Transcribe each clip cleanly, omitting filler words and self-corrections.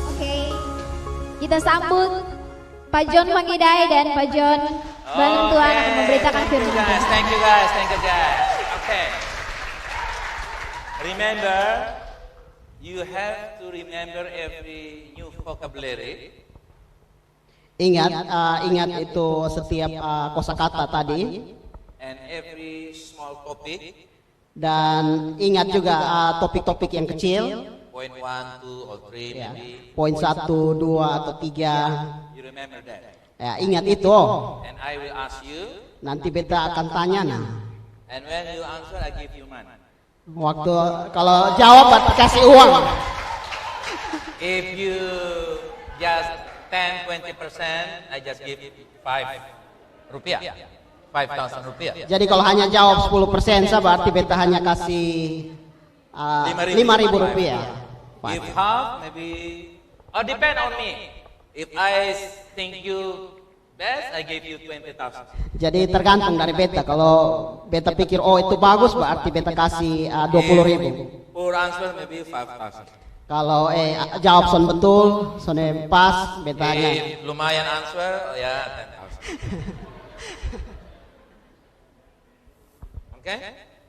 Oke, kita sambut Pak John Mangidai dan Pak John Bantuan akan memberitakan firman Tuhan. Thank you guys. Okay. Remember, you have to remember every new vocabulary. Ingat itu setiap kosakata tadi. And every small topic. Dan ingat juga topik-topik yang kecil. Point 1, 2, or 3 Ya. maybe. Poin 1, 2 atau 3. You remember that. Ya, ingat itu. And I will ask you. Nanti beta akan tanya nah. And when you answer, I give you money. Waktu kalau jawab kasih uang. If you just 10-20%, I just give 5 rupiah. 5,000 rupiah. Jadi kalau hanya jawab 10% berarti beta hanya kasih 5.000 rupiah. If half, maybe, or depend on me. If I think you best, I give you 20,000. Jadi tergantung dari beta. Kalau beta pikir oh itu bagus berarti beta kasih 20.000. Poor answer maybe 5,000. Kalau jawab son betul, son pas, beta hanya. If lumayan answer, ya 10,000. Okay?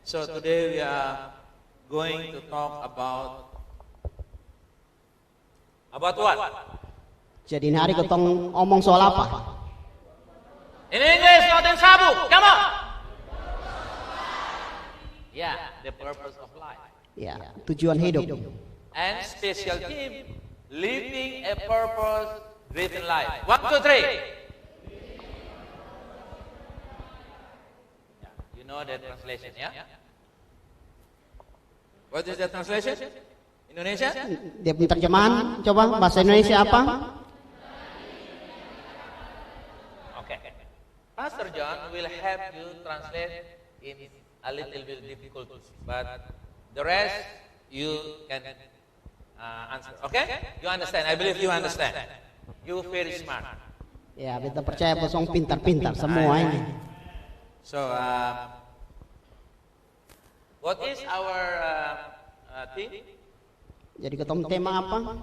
So today we are going to talk about what? Jadi ini hari ketong ngomong soal apa? In English, not in Sabu. Come on. Yeah, the purpose of life. Ya, tujuan hidup. And special theme, living a purpose-driven life. 1, 2, 3. Yeah, you know the translation, yeah? What is the translation? Indonesia? Dia punya terjemahan, coba bahasa Indonesia apa? Okay. Pastor John will help you translate in a little bit difficult, but the rest you can answer. Okay? You understand? I believe you understand. You very smart. Ya, beta percaya bosong pintar-pintar semua ini. So, what is our theme? Jadi ketemu tema apa?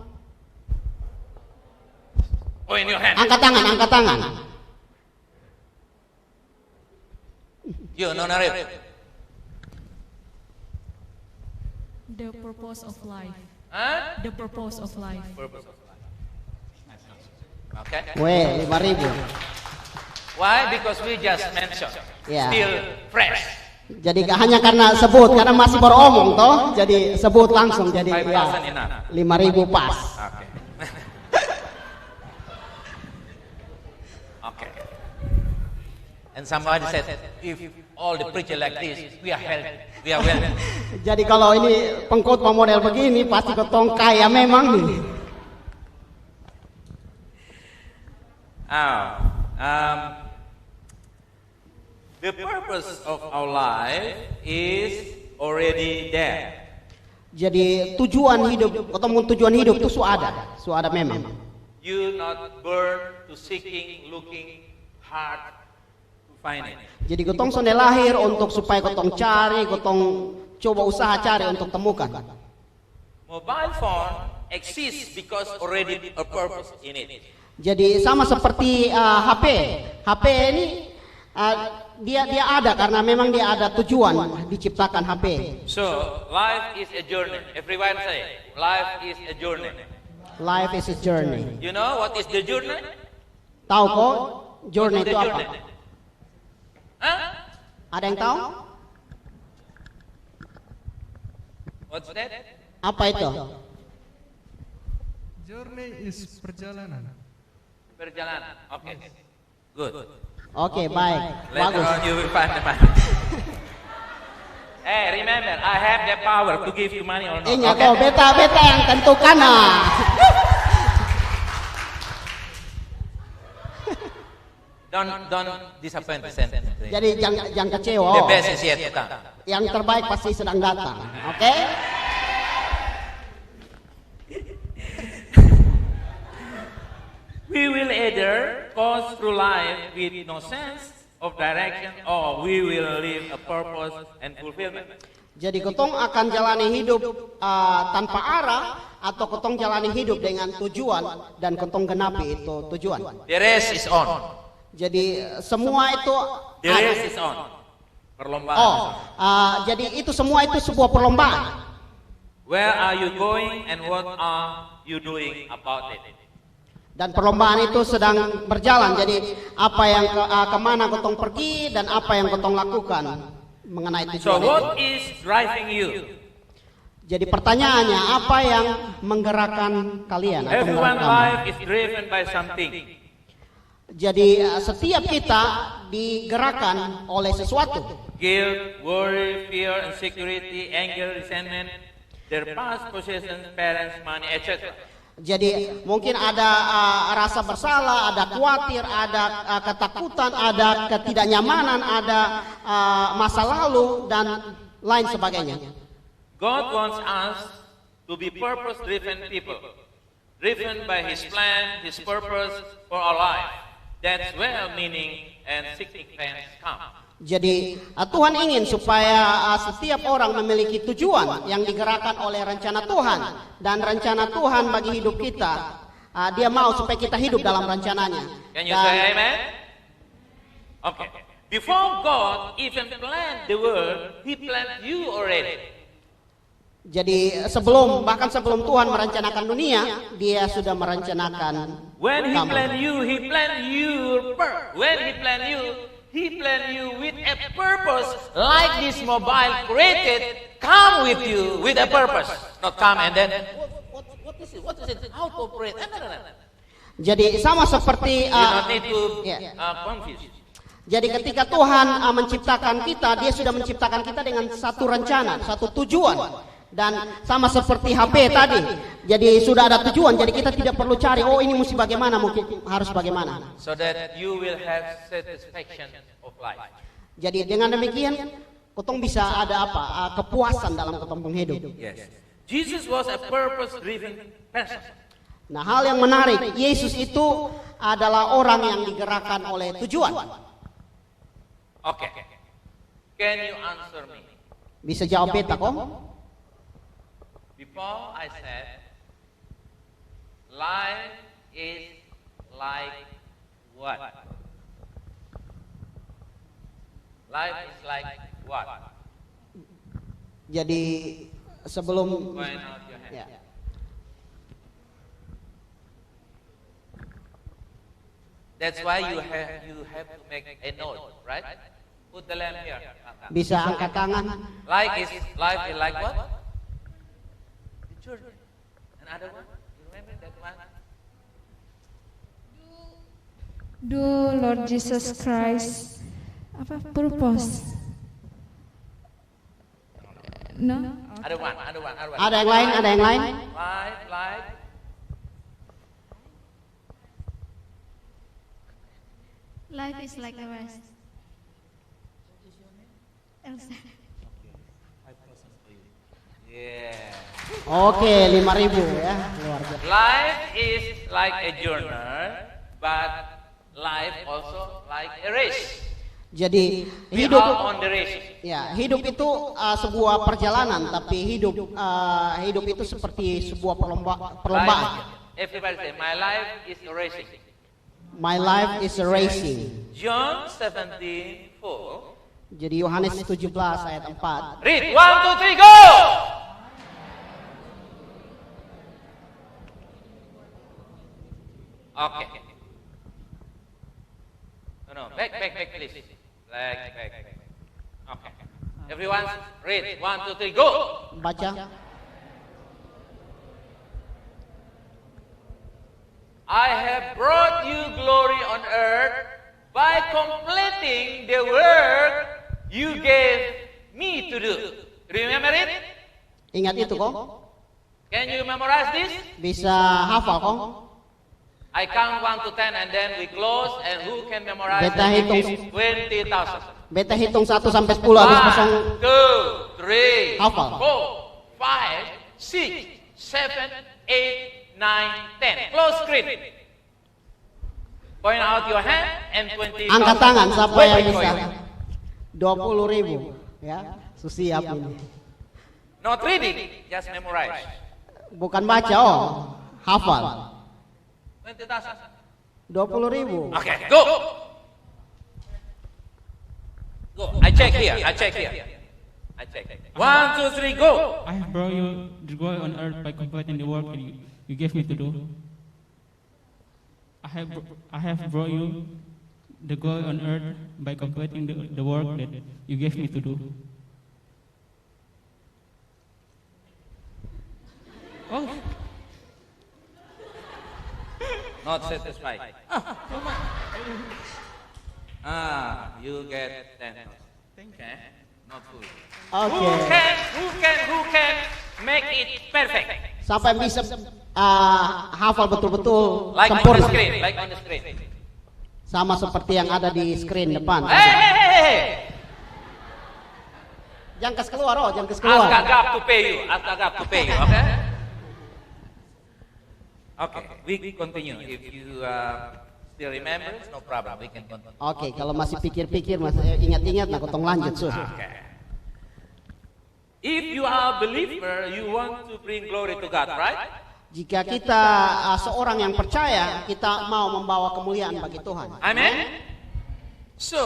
Oh, in your hand. Angkat tangan, angkat tangan. You, Nona Rip. The purpose of life. Huh? The purpose of life. Purpose of life. Okay. Weh, 5.000. Why? Because we just mentioned. Yeah. Still fresh. Jadi hanya karena sebut, karena masih baru omong toh, jadi sebut langsung jadi 5,000 ya, enough. 5.000 pas. Okay. Okay. And somebody said, if all the preacher like this, we are healthy, we are well. Jadi kalau ini pengkhotbah model begini pasti ketong kaya memang nih. The purpose of our life is already there. Jadi tujuan hidup, ketemu tujuan hidup itu suada memang. You not born to seeking, looking hard to find it. Jadi ketong sonde lahir untuk supaya ketong cari, ketong coba usaha cari untuk temukan. Mobile phone exists because already a purpose in it. Jadi sama seperti HP. HP ini dia ada karena memang dia ada tujuan diciptakan HP. So life is a journey. Everyone say, life is a journey. Life is a journey. You know what is the journey? Tahu kok journey What is itu the apa? journey? Huh? Ada yang tahu? What's that? Apa itu? Journey is perjalanan. Perjalanan. Okay. Good. Oke, baik. Later Bagus. on you will find the money. Hey, remember, I have the power to give you money or not. Ingat kok, beta yang tentukan nah. Don't disappoint the sentence. Jadi jangan kecewa. The best is yet to come. Yang terbaik pasti sedang datang. Oke? We will either pass through life with no sense of direction, or we will live a purpose and fulfillment. Jadi ketong akan jalani hidup tanpa arah atau ketong jalani hidup dengan tujuan dan ketong genapi itu tujuan. The race is on. Jadi semua itu The race is on. Perlombaan. Jadi itu semua itu sebuah perlombaan. Where are you going and what are you doing about it? Dan perlombaan itu sedang berjalan. Jadi apa yang kemana ketong pergi dan apa yang ketong lakukan mengenai So tujuan itu. what is driving you? Jadi pertanyaannya, apa yang menggerakkan kalian? Atau Everyone's menggerakkan? life is driven by something. Jadi setiap kita digerakkan oleh sesuatu. Guilt, worry, fear, insecurity, anger, resentment, their past possessions, parents, money, etc. Jadi mungkin ada rasa bersalah, ada khawatir, ada ketakutan, ada ketidaknyamanan, ada masa lalu dan lain sebagainya. God wants us to be purpose-driven people, driven by His plan, His purpose for our life. That's where meaning and significance come. Jadi Tuhan ingin supaya setiap orang memiliki tujuan yang digerakkan oleh rencana Tuhan. Dan rencana Tuhan bagi hidup kita, Dia mau supaya kita hidup dalam rencananya. Can you say amen? Okay. Before God even planned the world, He planned you already. Jadi bahkan sebelum Tuhan merencanakan dunia, Dia sudah merencanakan When He kamu. planned you, He planned your birth. When He planned you with a purpose, like this mobile created, come with you with a purpose. Not come and then, what is it? What is it? How to operate? No. Jadi sama seperti You don't need to confuse. jadi ketika Tuhan menciptakan kita, Dia sudah menciptakan kita dengan satu rencana, satu tujuan. Dan sama seperti HP tadi, jadi sudah ada tujuan, jadi kita tidak perlu cari, oh ini mesti bagaimana, mungkin harus bagaimana. So that you will have satisfaction of life. Jadi dengan demikian, ketong bisa ada kepuasan dalam ketong hidup. Yes. Jesus was a purpose-driven person. Nah, hal yang menarik, Yesus itu adalah orang yang digerakkan oleh tujuan. Okay. Can you answer me? Bisa jawab beta kok? Before I said, life is like what? Life is like what? Jadi sebelum Point out your hand. ya. That's why you have to make a note, right? Put the lamp here. Bisa angkat tangan. Life is like what? The journey. Another one? You remember that one? Do Lord Jesus Christ purpose? No. Ada one. Ada yang lain? Ada yang lain? Life. Life is like a rest. Elsa. Yeah. Oke, 5.000 ya. Luar biasa. Life is like a journey, but life also like a race. Jadi We hidup are on the race. ya, hidup itu sebuah perjalanan, tapi hidup itu seperti sebuah perlombaan. Everybody say, my life is a racing. My life is a racing. John 17:4. Jadi Yohanes 17 ayat 4. Read 1, 2, 3, go. Okay. No, back, please. Back. Okay. Everyone, read 1, 2, 3, go. Baca. I have brought you glory on earth by completing the work you gave me to do. Remember it? Ingat itu kok? Can you memorize this? Bisa hafal kok? I count 1 to 10 and then we close, and who can memorize Beta that hitung. is 20,000. Beta hitung 1 sampai 10 habis kosong. 1, 2, 3, Hafal. 4, 5, 6, 7, 8, 9, 10. Close screen. Point out your hand and 20,000. Angkat tangan siapa Wait, yang wait, bisa. wait. 20.000 ya. Susiap ini. Not reading, just memorize. Bukan baca, oh, hafal. 20,000. 20.000. Okay, go. Go. I check here. I check. 1, 2, 3, go. I have brought you the joy on earth by completing the work that you gave me to do. I have brought you the joy on earth by completing the work that you gave me to do. Oh, Not satisfied. You get 10. Okay. Not full. Oke. Who can make it perfect? Sampai bisa hafal betul-betul Like on the sempurna. screen. Like on the screen. Sama seperti yang ada di screen depan. Hey! Jangan kes keluar, oh, jangan kes Ask keluar. Agap to pay you. Okay? Okay, we continue. If you still remember, no problem. We can continue. Oke, kalau masih pikir-pikir, masih ingat-ingat, nah kotong lanjut, Sur. Okay. If you are a believer, you want to bring glory to God, right? Jika kita seorang yang percaya, kita mau membawa kemuliaan bagi Tuhan. Amen. So,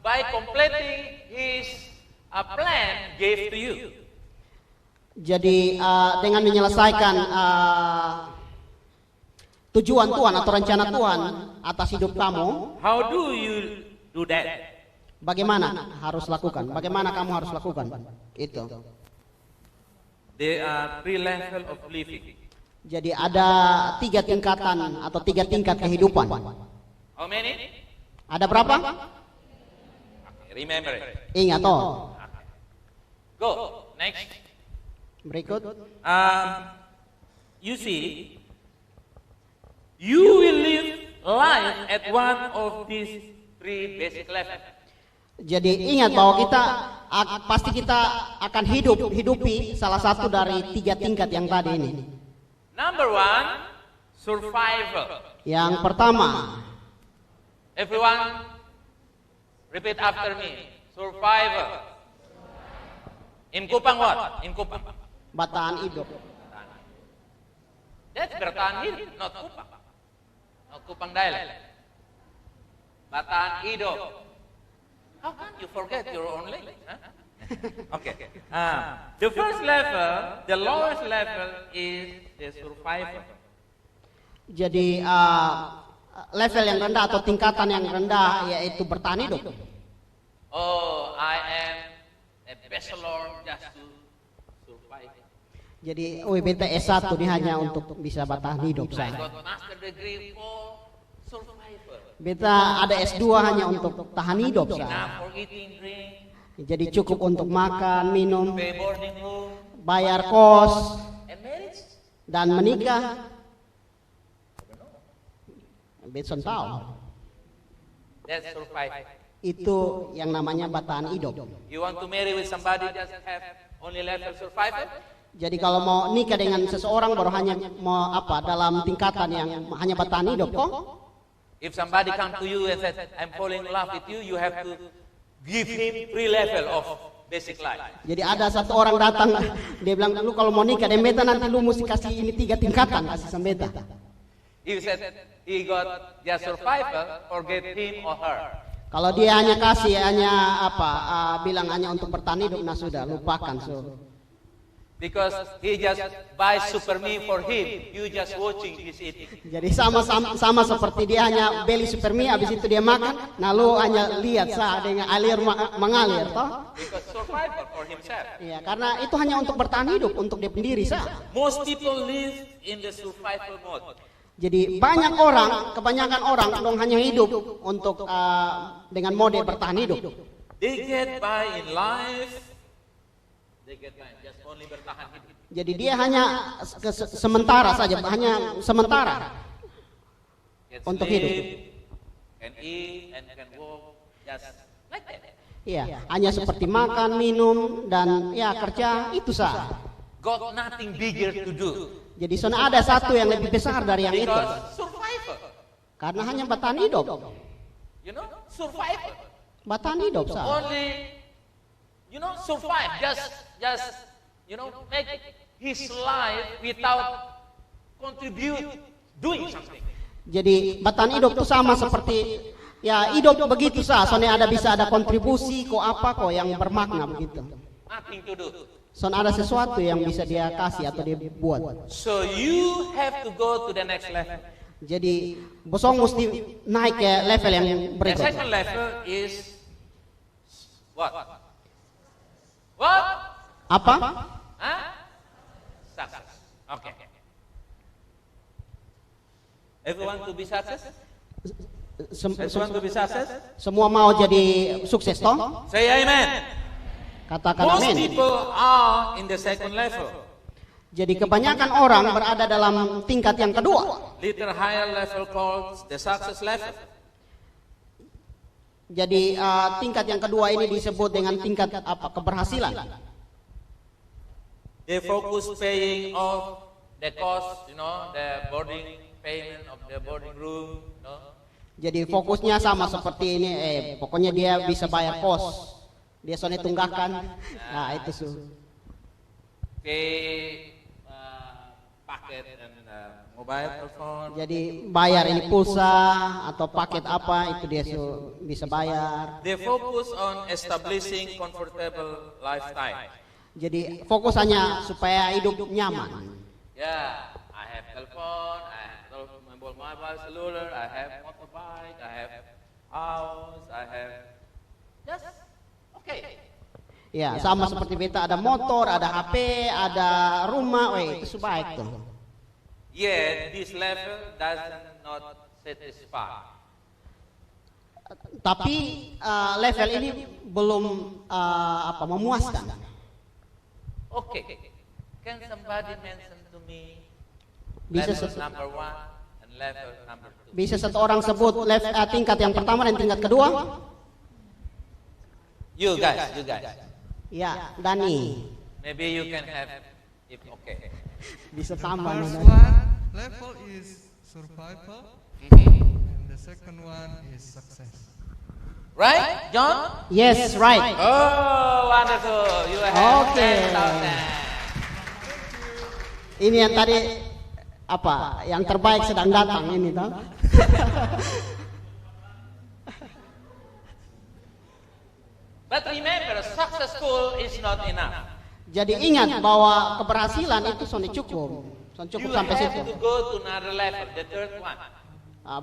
by completing His plan gave to you. Jadi dengan menyelesaikan tujuan Tuhan atau rencana Tuhan atas hidup kamu, How do you do that? bagaimana harus lakukan? Bagaimana kamu harus lakukan? Itu. There are 3 levels of living. Jadi ada 3 tingkatan atau 3 tingkat kehidupan. How many? Ada berapa? Okay, remember it. Ingat, oh. Go. Next. Berikut. You see, you will live life at one of these 3 basic levels. Jadi ingat bahwa pasti kita akan hidupi salah satu dari 3 tingkat yang tadi ini. Number 1, survival. Yang pertama, Everyone, repeat after me. Survival. In Kupang what? In Kupang. bertahan hidup. That's bertahan hidup, not Kupang. Not Kupang dialect. Bertahan hidup. How can you forget your own language? Huh? Okay. The first level, the lowest level is the survival. Jadi level yang rendah atau tingkatan yang rendah yaitu bertahan hidup. Oh, I am a bachelor just to survive. Jadi WBT S1 ini hanya untuk bisa bertahan hidup I saja. got master degree for survival. Beta ada S2 hanya untuk tahan hidup saja. Enough for eating, drink, Jadi cukup untuk makan, minum, pay boarding room, bayar kos, and marriage. dan menikah. Betson tahu. That's survival. Itu yang namanya bertahan hidup. You want to marry with somebody just have only level survival? Jadi kalau mau nikah dengan seseorang baru hanya mau dalam tingkatan yang hanya bertahan hidup kok. If somebody come to you and says, I'm falling in love with you, you have to give him 3 level of basic life. Jadi ada satu orang datang, dia bilang, lu kalau mau nikah dengan beta nanti lu mesti kasih ini 3 tingkatan kasih sama beta. If he said he got just survival, forget him or her. Kalau dia hanya kasih bilang hanya untuk bertahan hidup, nah sudah lupakan. So. Because he just buys super me for him, you just watching his eating. Jadi sama seperti dia hanya beli super mie, habis itu dia makan, nah lu hanya lihat dengan alir mengalir, toh? Because survival for himself. Iya, karena itu hanya untuk bertahan hidup untuk dia sendiri sah. Most people live in the survival mode. Jadi kebanyakan orang dong hanya hidup untuk dengan mode bertahan hidup. They get by in life. They get by just only bertahan hidup. Jadi dia hanya sementara saja, hanya sementara Can untuk sleep, hidup. can eat and can walk just like that. Iya, hanya seperti makan, minum dan ya kerja itu sah. Got nothing bigger to do. Jadi sana ada satu yang lebih besar dari yang itu. Because survival. Karena hanya bertahan hidup. You know, survival. Bertahan hidup sah. Only, you know, survive. Just, you know, make his life without contribute doing something. Jadi bertahan hidup itu sama seperti ya hidup begitu sah. Soalnya bisa ada kontribusi kok apa kok yang bermakna begitu. Nothing to do. Soalnya ada sesuatu yang bisa dia kasih atau dia buat. So you have to go to the next level. Jadi bosong mesti naik ke level yang The berikut. second level is what? What? Apa? Huh? Success. Okay. Everyone to be success? Everyone to be success? Semua mau jadi sukses toh? Say amen. Katakan Most amin. people are in the second level. Jadi kebanyakan orang berada dalam tingkat yang kedua. Little higher level called the success level. Jadi tingkat yang kedua ini disebut dengan tingkat apa keberhasilan. They focus paying off the cost, you know, the boarding payment of the boarding room, you know. Jadi fokusnya sama seperti ini, pokoknya dia bisa bayar kos. Dia soalnya tunggakan. Nah, itu su. Pay paket and mobile telephone. Jadi bayar ini pulsa atau paket apa itu dia bisa bayar. They focus on establishing comfortable lifestyle. Jadi fokus hanya supaya hidup nyaman. Yeah, I have telephone, I have mobile cellular, I have motorbike, I have house, I have just okay. Ya, sama seperti beta ada motor, ada HP, ada rumah, itu sebaik tuh. Yet this level does not satisfy. Tapi level ini belum memuaskan. Okay, can somebody mention to me Bisa level satu, number 1 and level number 2? bisa satu orang sebut tingkat yang pertama dan tingkat kedua? You guys. Ya, Dani. Maybe you can have if okay. Bisa tambah. First Dani. one level is survival, and the second one is success. Right, John? Yes, right. Oh, wonderful. You have Okay. 10,000. Ini yang tadi apa? Yang terbaik sedang datang ini toh. But remember, successful is not enough. Jadi ingat bahwa keberhasilan itu sudah cukup. Sudah cukup You sampai have situ. to go to another level, the third one.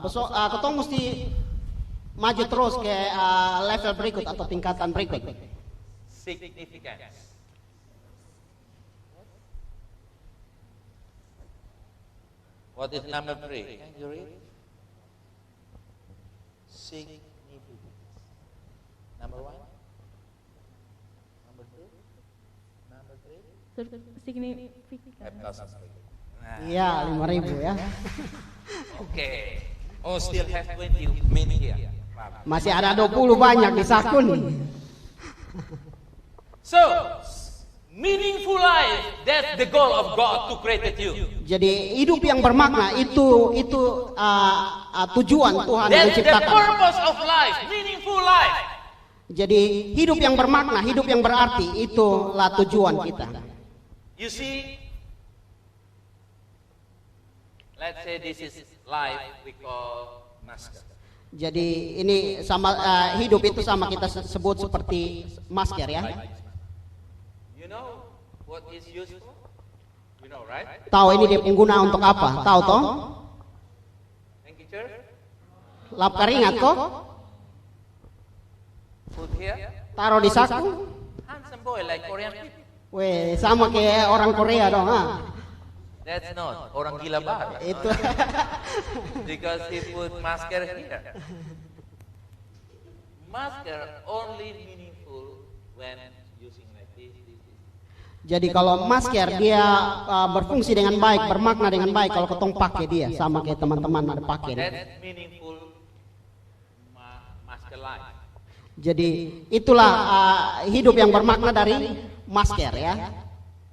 Besok ketong mesti maju terus ke level berikut atau tingkatan berikut. Significance. What is number 3? Can you read? Significance. Number 1? Number 2? Number 3? Significant. Iya, 5.000 ya. Okay. Oh, still have 20 minutes here. Masih ada 20 banyak di saku nih. So, meaningful life, that's the goal of God to create you. Jadi hidup yang bermakna itu tujuan Tuhan yang That's the menciptakan. purpose of life, meaningful life. Jadi hidup yang bermakna, hidup yang berarti itulah tujuan kita. You see, let's say this is life we call masker. Jadi ini sama hidup itu sama kita sebut seperti masker ya. You know what is useful? You know, right? Tahu ini dia pengguna untuk apa? Tahu toh? Thank you, sir. Lap keringat kok, Put here. taruh di saku. Handsome boy like Korean people. Weh, sama kayak orang Korea dong, ha? That's not orang gila banget. Itu. Because he put masker here. Masker only meaningful when using like this. Jadi kalau masker dia berfungsi dengan baik, bermakna dengan baik kalau ketong pakai dia sama kayak teman-teman ada pakai. That's meaningful masker life. Jadi itulah hidup yang bermakna dari masker ya.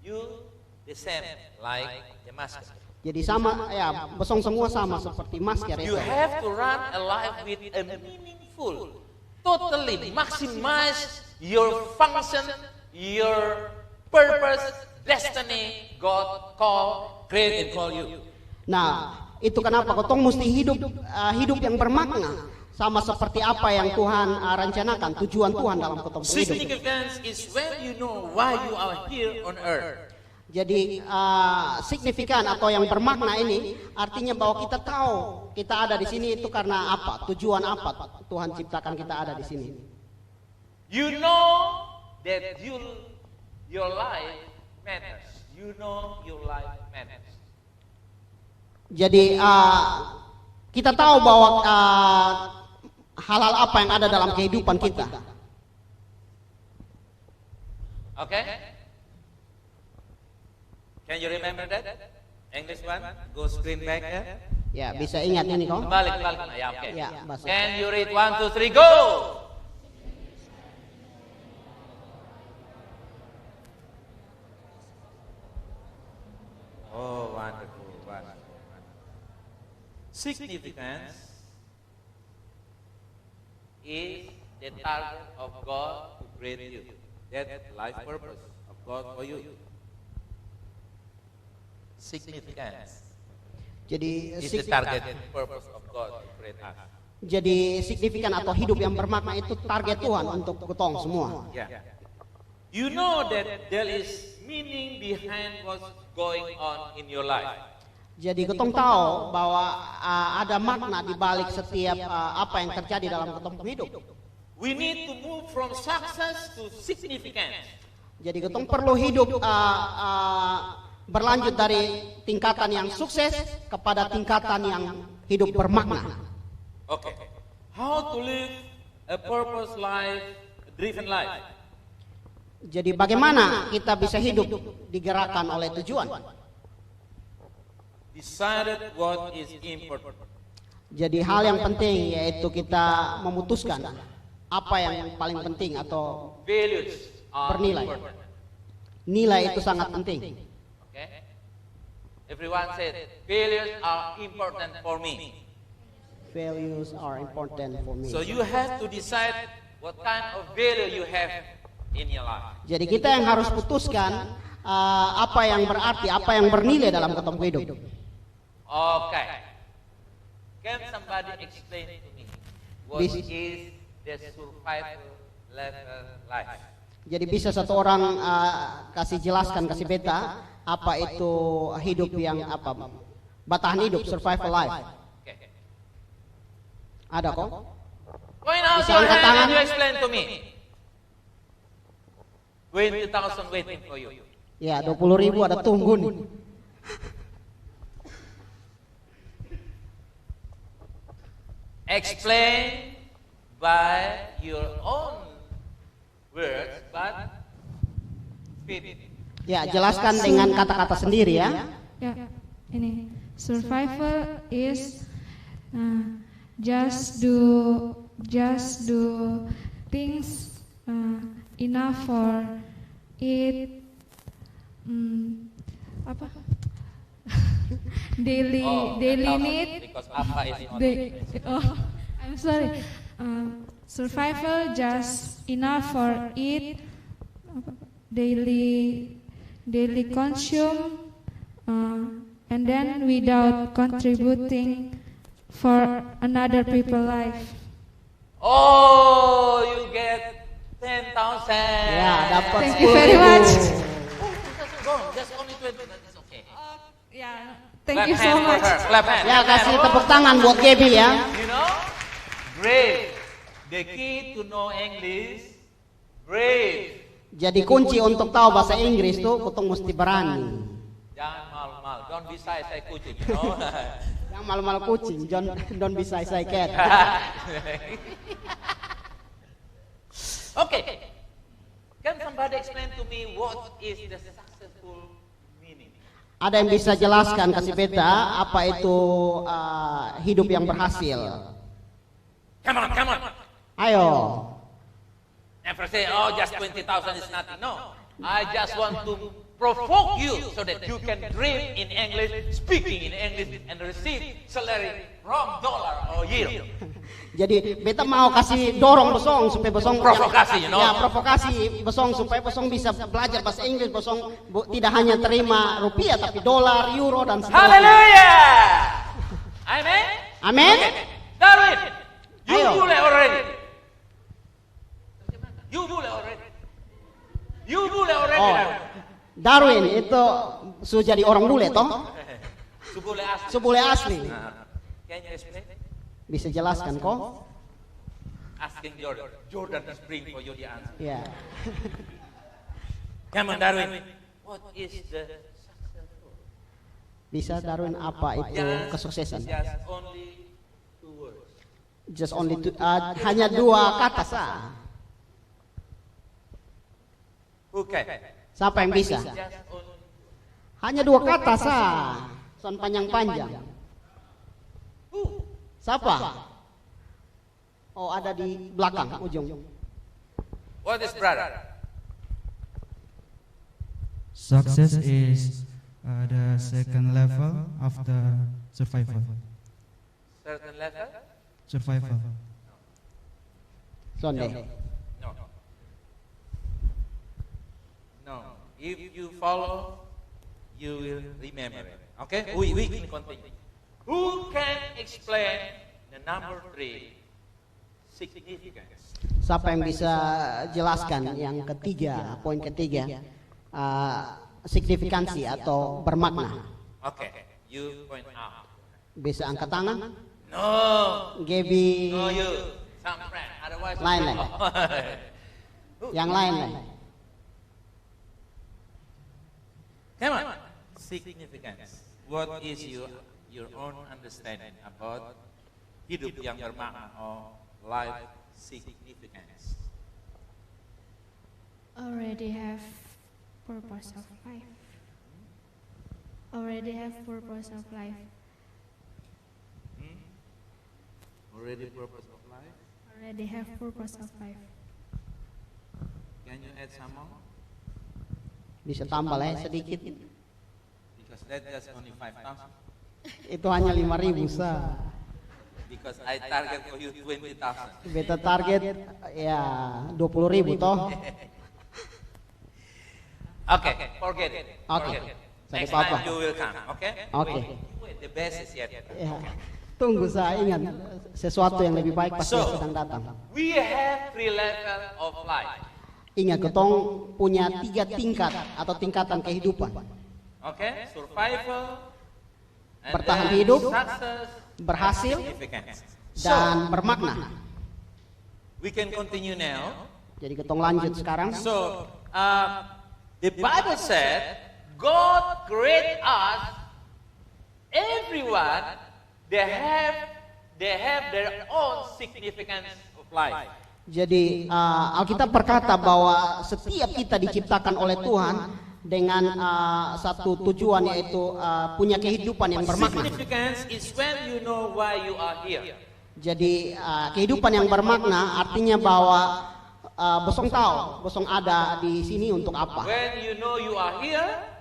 You the same like the masker. Jadi sama ya, bosong semua sama seperti masker You itu. have to run a life with a meaningful, totally maximize your function, your purpose, destiny, God call, create and call you. Nah, itu kenapa kotong mesti hidup yang bermakna, sama seperti apa yang Tuhan rencanakan, tujuan Tuhan dalam kotong hidup. Significance is when you know why you are here on earth. Jadi signifikan atau yang bermakna ini artinya bahwa kita tahu kita ada di sini itu karena apa, tujuan apa Tuhan ciptakan kita ada di sini. You know that your life matters. You know your life matters. Jadi kita tahu bahwa hal-hal apa yang ada dalam kehidupan kita. Okay? Can you remember that? English one? Go screen back ya? Ya, bisa ingat ini kok. Kembali. Ya, oke. Ya, bahasa. Can you read 1, 2, 3, go! Oh, wonderful. Significance is the target of God to create you. That's life purpose of God for you. Significance Jadi is the target purpose of God to create us. Jadi signifikan atau hidup yang bermakna itu target Tuhan untuk ketong semua. Yeah. You know that there is meaning behind what's going on in your life. Jadi ketong tahu bahwa ada makna di balik setiap apa yang terjadi dalam ketong hidup. We need to move from success to significance. Jadi ketong perlu hidup berlanjut dari tingkatan yang sukses kepada tingkatan yang hidup bermakna. Okay. How to live a purpose life, a driven life? Jadi bagaimana kita bisa hidup digerakkan oleh tujuan? Decided what is important. Jadi hal yang penting yaitu kita memutuskan apa yang paling penting atau Values are bernilai. important. Nilai itu sangat penting. Okay. Everyone said values are important for me. Values are important for me. So you have to decide what kind of value you have in your life. Jadi kita yang harus putuskan apa yang berarti, apa yang bernilai dalam ketemu hidup. Okay. Can somebody explain to me what This- is the survival level life? Jadi bisa satu orang kasih jelaskan, kasih beta apa itu hidup yang apa, bertahan hidup, survival life. Okay. Ada kok? Point out Bisa your angkat hand tangan. and you explain to me. 20,000 waiting for you. Ya, 20.000 ada tunggu nih. Explain by your own words, but fit. Ya, jelaskan dengan kata-kata sendiri ya. Ya, ini survival is just do things enough for eat apa daily need. Because apa is not I'm sorry. Survival just enough for eat, daily consume, and then without contributing for another people life. Oh, you get 10,000. Ya, dapat Thank you very much. Just only 20, but it's okay. Yeah, thank you so much. Clap hand. Ya, kasih tepuk tangan buat Gaby ya. You know, brave. The key to know English, brave. Jadi kunci untuk tahu bahasa Inggris tuh kita mesti berani. Jangan malu-malu. Don't be shy, say kucing. You know. Yang malu-malu kucing, don't be shy cat. Okay. Can somebody explain to me what is the successful meaning? Ada yang bisa jelaskan kasih beta apa itu hidup yang berhasil? Come on. Ayo. Never say, oh, just 20,000 is nothing. No. I just want to provoke you so that you can dream in English, speaking in English, and receive salary from dollar or euro. Jadi beta mau kasih dorong Bosong supaya Bosong Provokasi, you know. ya provokasi Bosong supaya Bosong bisa belajar bahasa Inggris. Bosong tidak hanya terima rupiah tapi dolar, euro dan seterusnya. Hallelujah! Amen. Amin. Okay. Darwin, you Ayo. boleh already. You boleh already. You boleh already. Oh, Darwin itu sudah jadi orang bule toh? Subule asli. Sebule asli. Can you explain? Bisa jelaskan kok? Asking Jordan. Jordan is bring for you the answer. Ya. Come on, Darwin. What is the successful? Bisa Darwin apa itu kesuksesan? Just only 2 words. Just only hanya 2 kata sah. Okay. Siapa yang bisa? Just only. Hanya 2 kata sah. Son panjang-panjang. Who? Siapa? Oh, ada di belakang ujung. What is brother? Success is the second level after survival. Certain level? Survival. Sonde. No. No. If you follow, you will remember it. Okay? We can continue. Who can explain the number 3 significance? Siapa yang bisa jelaskan yang ketiga, poin ketiga, signifikansi atau bermakna? Okay. You point out. Bisa angkat tangan? No. Gaby, No, you. Some friend. Otherwise, Lain lah. Yang lain lah. Come on. Significance. What is your own understanding about hidup yang bermakna or life significance? Already have purpose of life. Already have purpose of life. Already purpose of life? Already have purpose of life. Can you add some more? Bisa tambah lah ya sedikit. Because that just only 5,000. Itu hanya 5.000 sah. Because I target for you 20,000. Beta target ya 20.000 toh. Okay, forget it. Okay. Forget it. Sakit Next apa? time you will come, okay? Okay. Wait, the best is yet. Ya. Tunggu saya ingat sesuatu yang lebih baik pasti So, sedang datang. we have 3 level of life. Ingat ketong punya 3 tingkat atau tingkatan kehidupan. Okay? Survival, and Bertahan then hidup, success, berhasil, and significance. dan bermakna. We can continue now. Jadi ketong lanjut sekarang. So, the Bible said, God created us, everyone, they have their own significance of life. Jadi Alkitab berkata bahwa setiap kita diciptakan oleh Tuhan dengan satu tujuan yaitu punya kehidupan yang bermakna. Significance is when you know why you are here. Jadi kehidupan yang bermakna artinya bahwa Bosong tahu, Bosong ada di sini untuk apa. When you know you are here,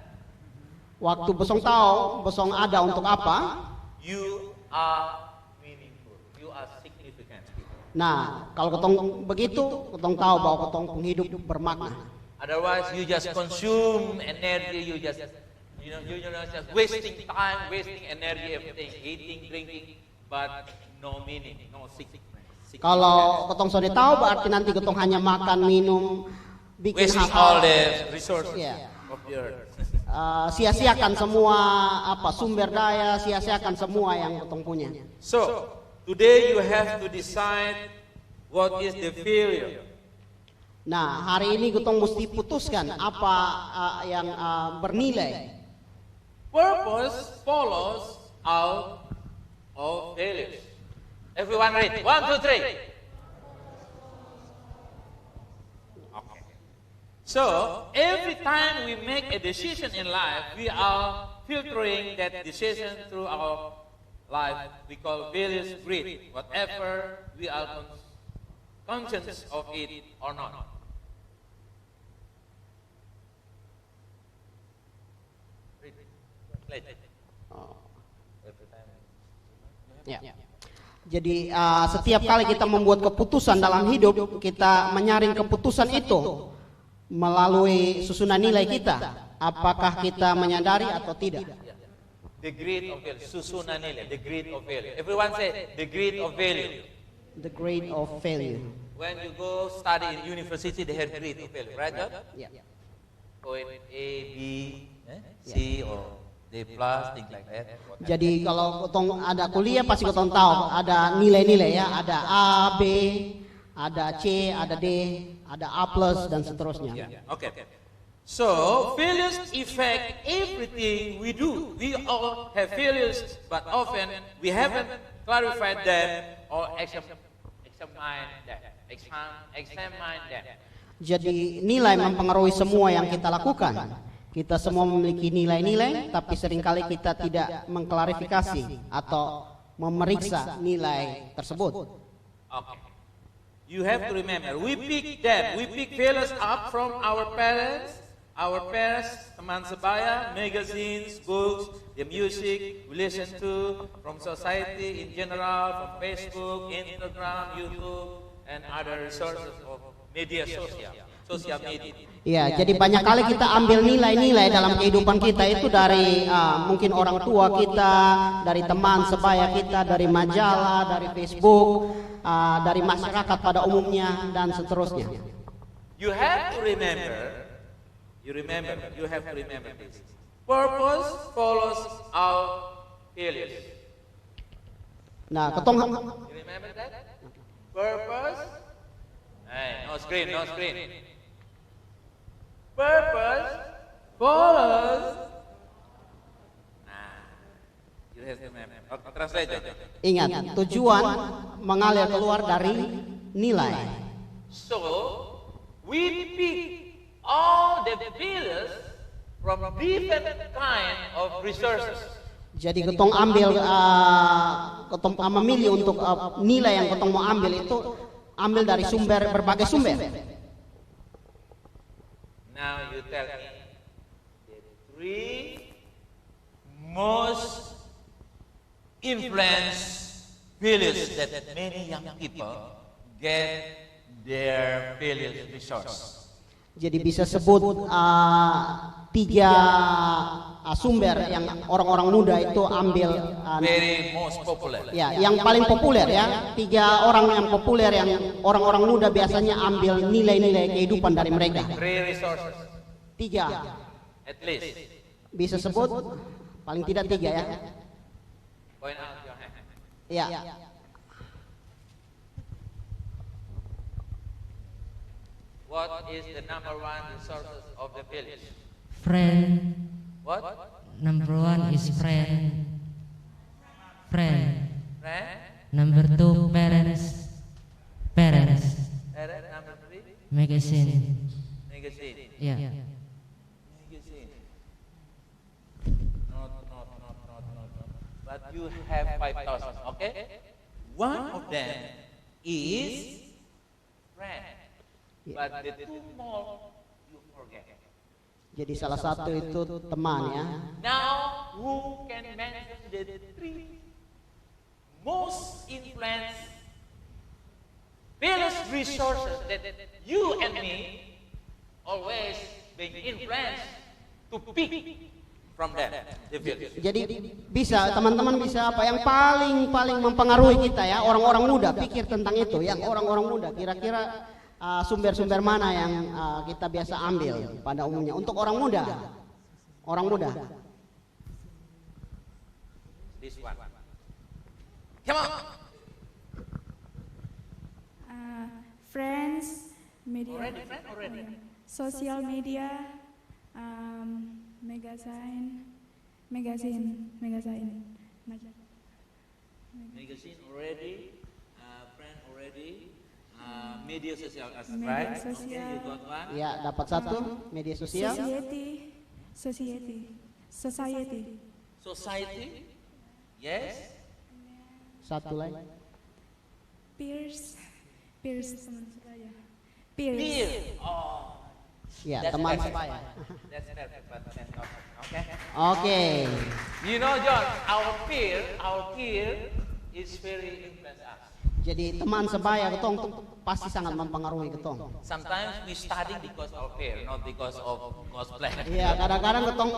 Waktu Bosong tahu, Bosong ada untuk apa. you are meaningful. You are significant. Nah, kalau ketong begitu, ketong tahu bahwa ketong penghidup bermakna. Otherwise, you just consume energy. You just just wasting time, wasting energy, everything, eating, drinking, but no meaning, no significance. Kalau ketong sudah tahu, berarti nanti ketong hanya makan, minum, bikin Wasting all hal-hal. the resources Yeah. of the earth. Sia-siakan semua sumber daya, sia-siakan semua yang ketong punya. So, today you have to decide what is the failure. Nah, hari ini ketong mesti putuskan apa yang bernilai. Purpose follows out of failures. Everyone read. 1, 2, 3. Okay. So, every time we make a decision in life, we are filtering that decision through our life. We call various greed, whatever we are conscious of it or not. translate. Oh, Every time. ya. Jadi setiap kali kita membuat keputusan dalam hidup, kita menyaring keputusan itu melalui susunan nilai kita. Apakah kita menyadari atau tidak? The grade of value. Susunan nilai. The grade of value. Everyone say the grade of value. The grade of value. When you go study in university, they have grade of value, right? John? Ya. Point A, B, C, or D plus, things like that. Jadi kalau ketong ada kuliah pasti ketong tahu ada nilai-nilai ya, ada A, B, ada C, ada D, ada A plus dan seterusnya. Okay. So failures affect everything we do. We all have failures, but often we haven't clarified them or examined them. Jadi nilai mempengaruhi semua yang kita lakukan. Kita semua memiliki nilai-nilai, tapi seringkali kita tidak mengklarifikasi atau memeriksa nilai tersebut. Okay. You have to remember, we pick them. We pick failures up from our parents, teman sebaya, magazines, books, the music we listen to, from society in general, from Facebook, Instagram, YouTube, and other resources of media social media. Ya, jadi banyak kali kita ambil nilai-nilai dalam kehidupan kita itu dari mungkin orang tua kita, dari teman sebaya kita, dari majalah, dari Facebook, dari masyarakat pada umumnya dan seterusnya. You have to remember this. Purpose follows our failures. Nah, ketong You remember that? Purpose. Hey, no screen. Purpose follows. You have to remember. Okay, translate. ingat, tujuan mengalir keluar dari nilai. So we pick all the failures from different kind of resources. Jadi ketong ambil, ketong memilih untuk nilai yang ketong mau ambil itu ambil dari berbagai sumber. Now you tell me the three most influence failures that many young people get their failures resource. Jadi bisa sebut tiga sumber yang orang-orang muda itu ambil. Very most popular. Ya, yang paling populer ya, tiga orang yang populer yang orang-orang muda biasanya ambil nilai-nilai kehidupan dari mereka. Three resources. Tiga, At least. bisa sebut paling tidak tiga ya. Point out your hand. Ya, What is the number one resources of the failures? Friend. What? Number one is friend. Friend. Friend? Number two, parents. Parents. Parent. Number three? Magazine. Magazine. Yeah. Magazine. Not. But you have 5,000, okay? One of them is friend. But the two more you forget. jadi salah satu itu teman ya. Now, who can mention the three most influence failures resources that you and me always being influenced to pick from them? The failures. Jadi bisa teman-teman bisa apa yang paling mempengaruhi kita ya, orang-orang muda pikir tentang itu, yang orang-orang muda kira-kira sumber-sumber mana yang kita biasa ambil pada umumnya untuk orang muda. This one. Come on. Friends, media, Already. social media, magazine. Magazine already. Friend already. Media sosial, right? sosial. Okay, you got one. Ya, dapat satu, media sosial. Society, Yes. Satu lagi. peers, teman sebaya. Peer. Oh. Ya, That's teman perfect. sebaya. That's perfect. But 10,000. Okay? Oke. You know, John, our peer is very influence us. Jadi teman sebaya ketong tuh pasti sangat mempengaruhi ketong. Sometimes we study because of peer, not because of God's plan. Iya, kadang-kadang ketong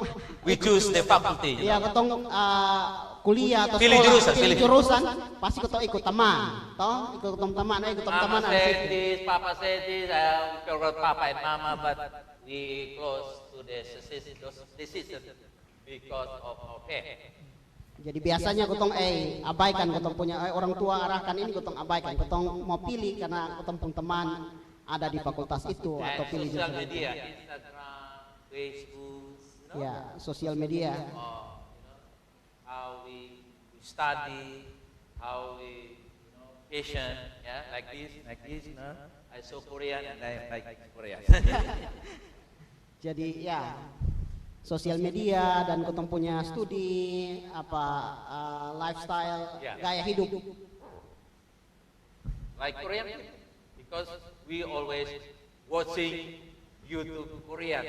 We choose the faculty. iya ketong kuliah atau Pilih sekolah, jurusan, pilih pilih. jurusan, pasti ketong ikut teman, toh ikut teman, Mama said this, Papa said this, we forgot Papa and Mama, but we close to the decision because of our peer. Jadi biasanya ketong abaikan ketong punya orang tua arahkan ini ketong abaikan, ketong mau pilih karena ketong pun teman ada di fakultas itu And atau pilih social jurusan. media, Instagram, Facebook, Ya, sosial media. How we study, how we patient, yeah, like this, no? I saw Korean and I like Korean. Jadi ya sosial media dan ketong punya studi lifestyle, Ya. gaya hidup. Like Korean, because we always watching YouTube Korean.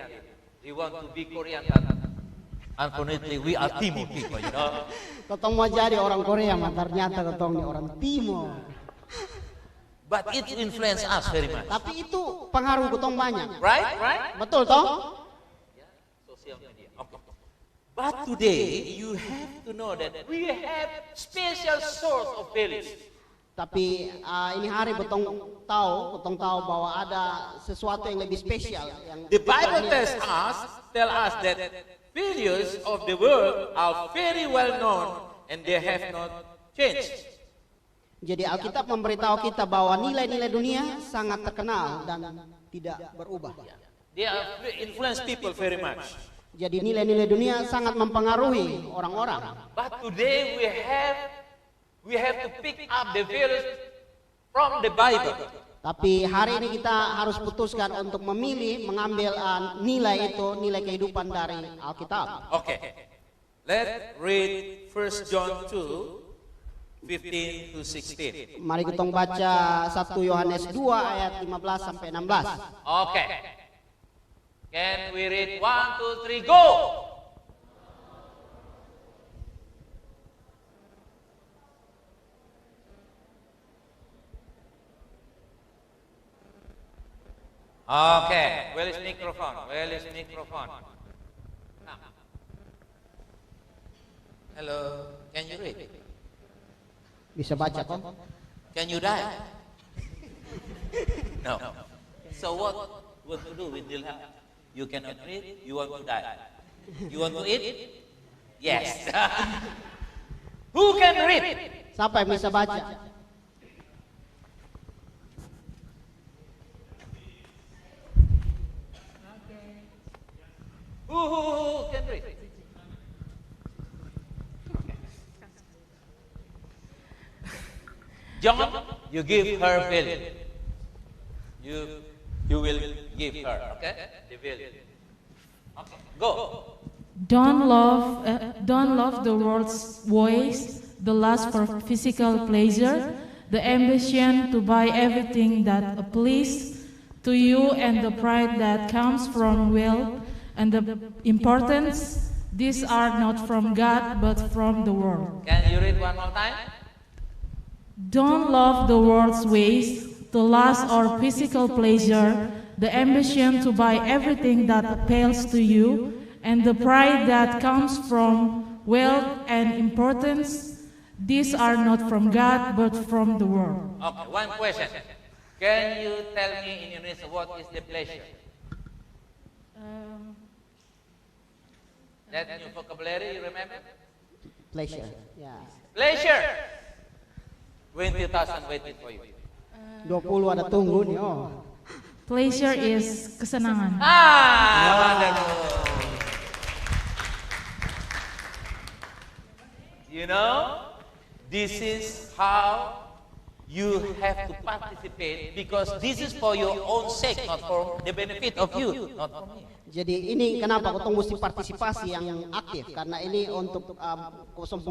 We want to be Korean, but unfortunately we are Timor people, you know. Ketong mau jadi orang Korea, mah ternyata ketong ini orang Timur. But it influence us very much. Tapi itu pengaruh ketong banyak. Right? Betul toh? Social media. Okay. But today you have to know that we have special source of values. Tapi ini hari ketong tahu bahwa ada sesuatu yang lebih spesial. Yang The Bible tell us that values of the world are very well known and they have not changed. Jadi Alkitab memberitahu kita bahwa nilai-nilai dunia sangat terkenal dan tidak berubah. They are influence people very much. Jadi nilai-nilai dunia sangat mempengaruhi orang-orang. But today we have to pick up the values from the Bible. Tapi hari ini kita harus putuskan untuk mengambil nilai kehidupan dari Alkitab. Okay. Let's read 1 John 2, 15 to 16. Mari kita baca 1 Yohanes 2 ayat 15 sampai 16. Okay. Can we read 1, 2, 3, go? Okay. Where is microphone? Now. Hello. Can you read? Bisa baca kok? Can you die? No. So what to do with Dilham? You cannot read, you want to die. You want to eat? Yes. Who can read? Siapa yang bisa baca? Who can read? John, you give her bill. You will give her, okay? The bill. Okay, go. Don't love the world's ways, the lust for physical pleasure, the ambition to buy everything that appeals to you, and the pride that comes from wealth and the importance. These are not from God, but from the world. Can you read one more time? Don't love the world's ways, the lust or physical pleasure, the ambition to buy everything that appeals to you, and the pride that comes from wealth and importance. These are not from God, but from the world. Okay, one question. Can you tell me in Indonesia what is the pleasure? That new vocabulary, you remember? Pleasure. Ya. Pleasure. 20,000 waiting for you. 20 ada tunggu nih. Oh. Pleasure is kesenangan. Wonderful. You know, this is how you have to participate because this is for your own sake, not for the benefit of you, not for me. Jadi ini kenapa ketong mesti partisipasi yang aktif karena ini untuk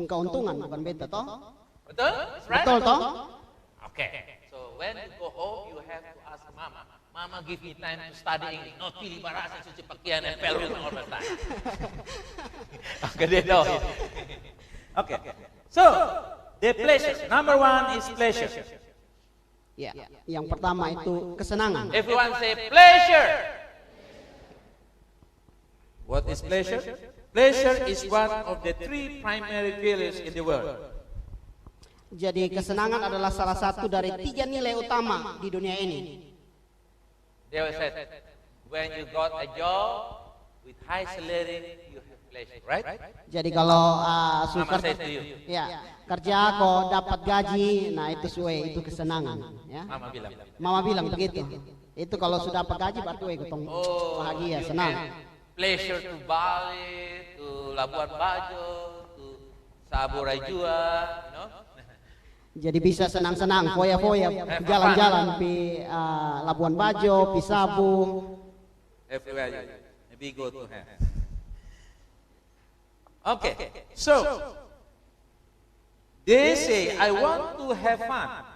keuntungan bukan beda toh? Betul? Right? Betul toh? Okay. So when you go home, you have to ask Mama, Mama give me time to study English. Not pilih bahasa suci pakaian and pelru all the time. Okay, they know it. Okay. So, the pleasure. Number one is pleasure. Ya, yang pertama itu kesenangan. Everyone say pleasure. What is pleasure? Pleasure is one of the three primary values in the world. Jadi kesenangan adalah salah satu dari 3 nilai utama di dunia ini. They always said, when you got a job with high salary, you have pleasure, right? Jadi kalau Mama said to you. ya kerja kok dapat gaji, nah itu itu kesenangan. Ya. Mama bilang begitu. Itu kalau sudah dapat gaji berarti ketong bahagia, senang. Pleasure to Bali, to Labuan Bajo, to Saburai Jua, you know? Jadi bisa senang-senang, foya-foya, jalan-jalan di Labuan Bajo, di Sabu. Everywhere you maybe go to have. Okay, so they say, I want to have fun.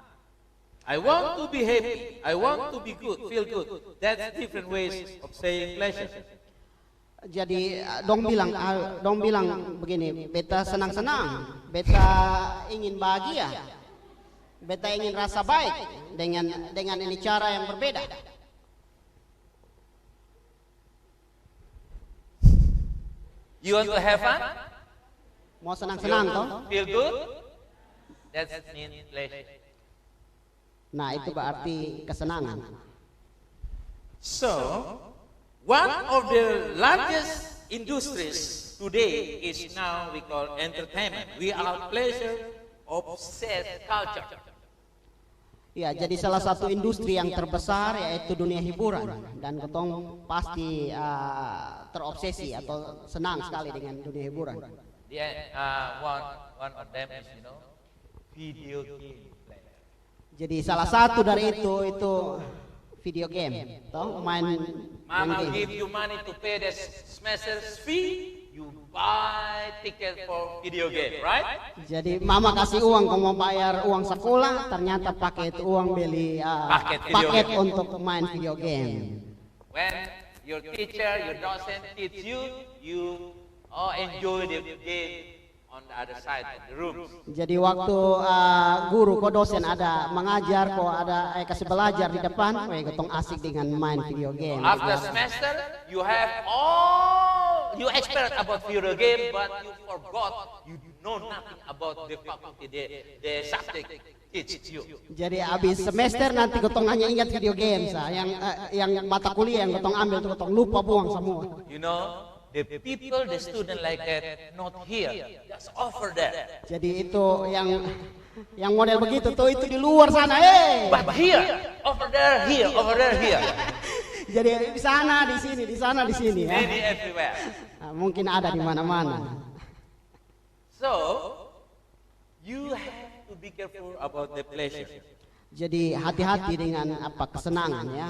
I want to be happy. I want to be good, feel good. That's different ways of saying pleasure. Jadi dong bilang begini, beta senang-senang, beta ingin bahagia, beta ingin rasa baik dengan ini cara yang berbeda. You want to have fun? Mau senang-senang toh? Feel good? That's mean pleasure. Nah itu berarti kesenangan. So, one of the largest industries today is now we call entertainment. We are pleasure obsessed culture. Ya, jadi salah satu industri yang terbesar yaitu dunia hiburan dan ketong pasti terobsesi atau senang sekali dengan dunia hiburan. One of them is video game. Jadi salah satu dari itu video game, toh main. Mama give you money to pay the semester's fee, you buy ticket for video game, right? Jadi mama kasih uang kamu bayar uang sekolah, ternyata pakai itu uang beli paket untuk main video game. When your teacher, your docent teach you, you enjoy the game on the other side of the room. Jadi waktu guru ko dosen ada mengajar ko ada kasih belajar di depan, ketong asik dengan main video game. After semester, you you expert about video game, but you forgot, you know nothing about the faculty, the subject teach you. Jadi habis semester nanti ketong hanya ingat video game, yang mata kuliah yang ketong ambil tuh ketong lupa buang semua. You know, the people, the student like that, not here, just over there. Jadi itu yang model begitu tuh itu di luar sana, But here, over there, here, over there, here. Jadi di sana, di sini, di sana, di sini. Maybe everywhere. Nah, mungkin ada di mana-mana. So, you have to be careful about the pleasure. Jadi hati-hati dengan kesenangan ya.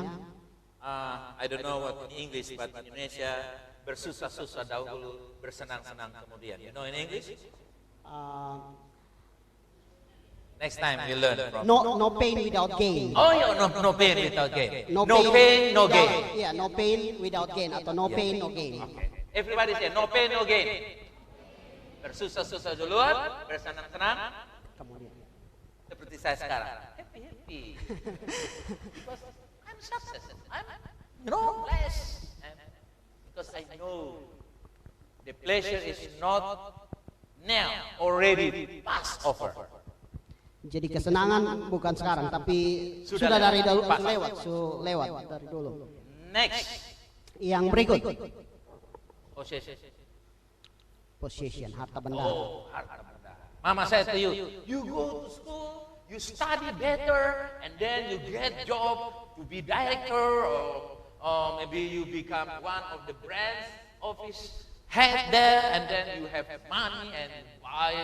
I don't know what in English, but in Indonesia bersusah-susah dahulu, bersenang-senang kemudian. You know in English? Next time we learn from. No pain without gain. Oh yeah, no pain without gain. No pain, no gain. Yeah, no pain without gain atau no pain, no gain. Okay. Everybody say no pain, no gain. Bersusah-susah duluan, bersenang-senang. Kemudian. Seperti saya sekarang. Happy. Because I'm success. I'm blessed. Because I know the pleasure is not now, already passed over. Jadi kesenangan bukan sekarang, tapi sudah dari dulu lewat dari dulu. Next, yang berikut, possession, harta benda. Oh, harta benda. Mama said to you, you go to school, you study better, and then you get job to be director, or maybe you become one of the brands office head there, and then you have money and buy